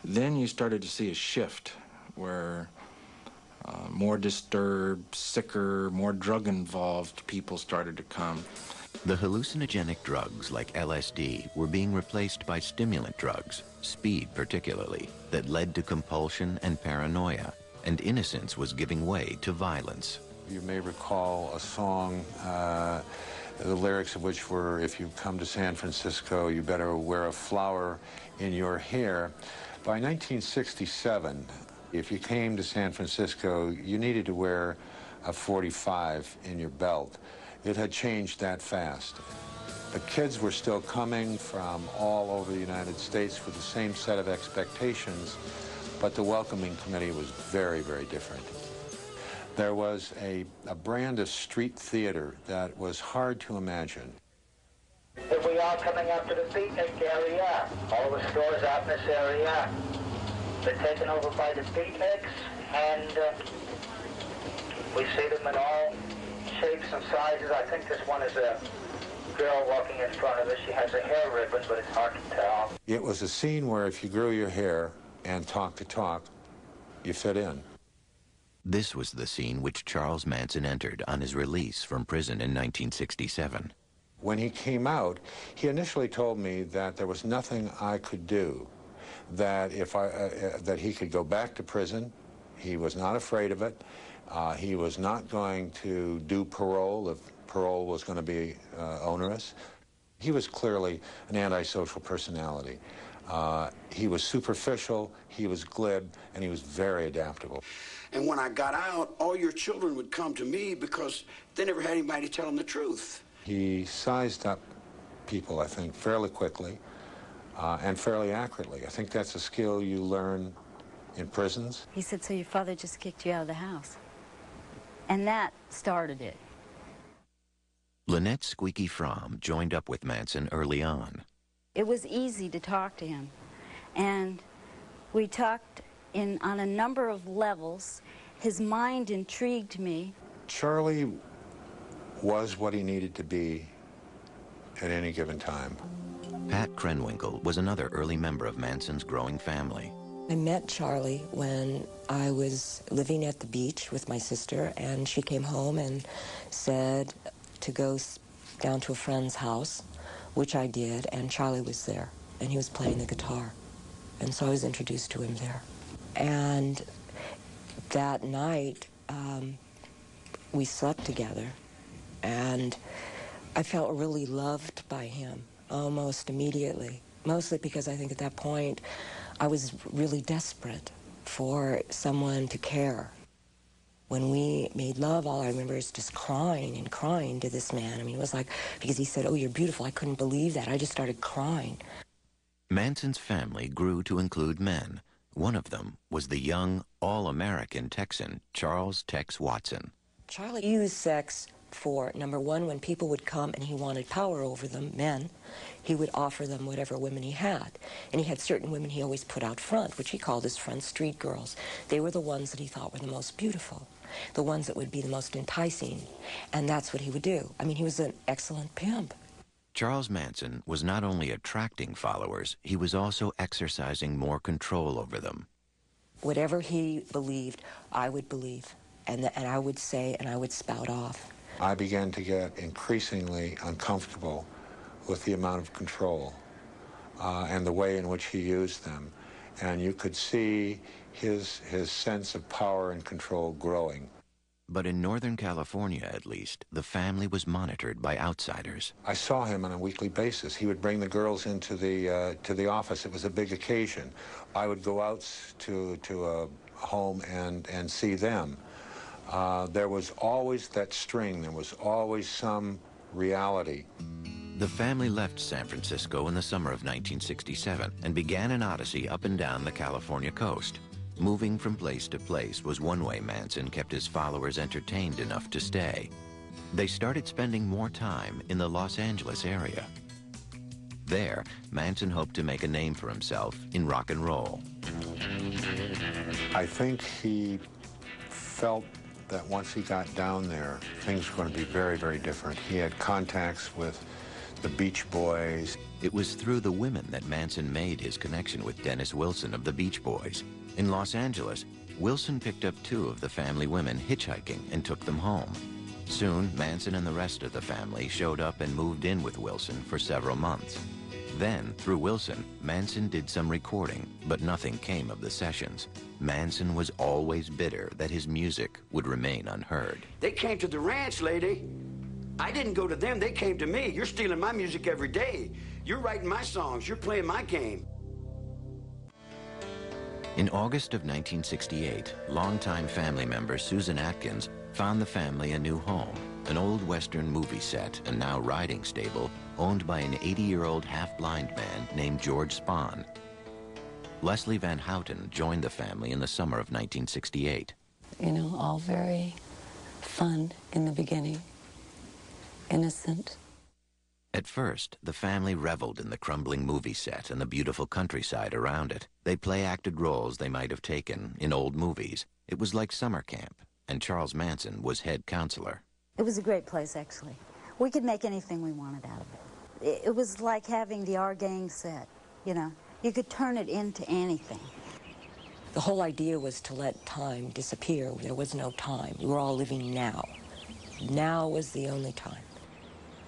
Then you started to see a shift where more disturbed, sicker, more drug-involved people started to come. The hallucinogenic drugs like LSD were being replaced by stimulant drugs, speed particularly, that led to compulsion and paranoia, and innocence was giving way to violence. You may recall a song, the lyrics of which were, if you come to San Francisco, you better wear a flower in your hair. By 1967, if you came to San Francisco, you needed to wear a .45 in your belt. It had changed that fast. The kids were still coming from all over the United States with the same set of expectations, but the welcoming committee was very, very different. There was a brand of street theater that was hard to imagine. If we are coming up to the beatnik area, all the stores out in this area, they're taken over by the beatniks, and we see them in all shapes and sizes. I think this one is a girl walking in front of us. She has a hair ribbon, but it's hard to tell. It was a scene where if you grew your hair and talked the talk, you fit in. This was the scene which Charles Manson entered on his release from prison in 1967. When he came out, he initially told me that there was nothing I could do, that that he could go back to prison. He was not afraid of it. He was not going to do parole if parole was going to be onerous. He was clearly an antisocial personality. He was superficial, he was glib, and he was very adaptable. And when I got out, all your children would come to me because they never had anybody to tell them the truth. He sized up people, I think, fairly quickly and fairly accurately. I think that's a skill you learn in prisons. He said, so your father just kicked you out of the house. And that started it. Lynette Squeaky Fromm joined up with Manson early on. It was easy to talk to him. And we talked on a number of levels. His mind intrigued me. Charlie was what he needed to be at any given time. Pat Krenwinkel was another early member of Manson's growing family. I met Charlie when I was living at the beach with my sister, and she came home and said to go down to a friend's house, which I did, and Charlie was there, and he was playing the guitar. And so I was introduced to him there. And that night, we slept together, and I felt really loved by him almost immediately, mostly because I think at that point I was really desperate for someone to care. When we made love, all I remember is just crying and crying to this man. I mean, it was like, because he said, oh, you're beautiful. I couldn't believe that. I just started crying. Manson's family grew to include men. One of them was the young, all-American Texan, Charles Tex Watson. Charlie used sex for, number one, when people would come and he wanted power over them, men, he would offer them whatever women he had. And he had certain women he always put out front, which he called his front street girls. They were the ones that he thought were the most beautiful, the ones that would be the most enticing. And that's what he would do. I mean, he was an excellent pimp. Charles Manson was not only attracting followers, he was also exercising more control over them. Whatever he believed, I would believe. And I would say, and I would spout off. I began to get increasingly uncomfortable with the amount of control and the way in which he used them. And you could see his sense of power and control growing. But in Northern California, at least, the family was monitored by outsiders. I saw him on a weekly basis. He would bring the girls into the office. It was a big occasion. I would go out to a home and see them. There was always that string. There was always some reality. The family left San Francisco in the summer of 1967 and began an odyssey up and down the California coast. Moving from place to place was one way Manson kept his followers entertained enough to stay. They started spending more time in the Los Angeles area. There, Manson hoped to make a name for himself in rock and roll. I think he felt that once he got down there, things were going to be very, very different. He had contacts with the Beach Boys. It was through the women that Manson made his connection with Dennis Wilson of the Beach Boys. In Los Angeles, Wilson picked up 2 of the family women hitchhiking and took them home. Soon, Manson and the rest of the family showed up and moved in with Wilson for several months. Then, through Wilson, Manson did some recording, but nothing came of the sessions. Manson was always bitter that his music would remain unheard. They came to the ranch, lady. I didn't go to them, they came to me. You're stealing my music every day. You're writing my songs, you're playing my game. In August of 1968, longtime family member Susan Atkins found the family a new home, an old Western movie set and now riding stable owned by an 80-year-old half-blind man named George Spahn. Leslie Van Houten joined the family in the summer of 1968. You know, all very fun in the beginning, innocent. At first, the family reveled in the crumbling movie set and the beautiful countryside around it. They play-acted roles they might have taken in old movies. It was like summer camp, and Charles Manson was head counselor. It was a great place, actually. We could make anything we wanted out of it. It was like having the Our Gang set, you know. You could turn it into anything. The whole idea was to let time disappear. There was no time. We were all living now. Now was the only time.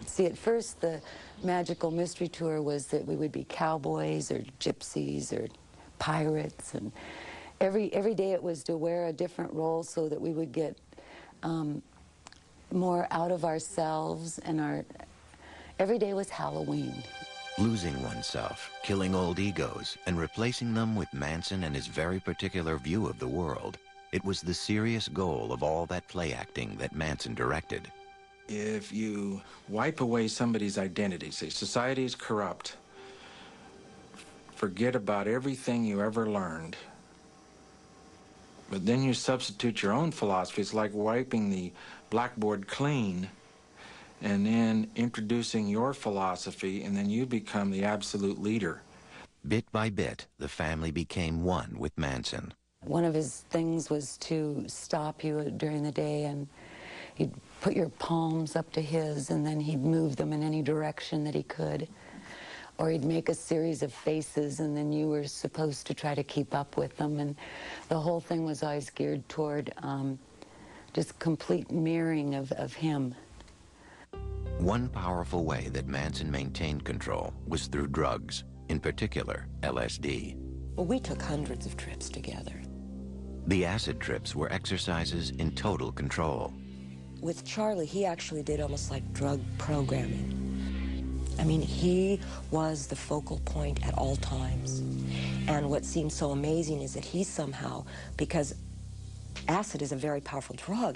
See, at first, the magical mystery tour was that we would be cowboys or gypsies or pirates, and every day it was to wear a different role so that we would get more out of ourselves, and every day was Halloween. Losing oneself, killing old egos, and replacing them with Manson and his very particular view of the world. It was the serious goal of all that play acting that Manson directed. If you wipe away somebody's identity, say society is corrupt, forget about everything you ever learned, but then you substitute your own philosophy. It's like wiping the blackboard clean and then introducing your philosophy, and then you become the absolute leader. Bit by bit, the family became one with Manson. One of his things was to stop you during the day, and he'd put your palms up to his, and then he'd move them in any direction that he could. Or he'd make a series of faces, and then you were supposed to try to keep up with them. And the whole thing was always geared toward just complete mirroring of him. One powerful way that Manson maintained control was through drugs, in particular LSD. Well, we took hundreds of trips together. The acid trips were exercises in total control. With Charlie, he actually did almost like drug programming. I mean, he was the focal point at all times. And what seemed so amazing is that he somehow, because acid is a very powerful drug,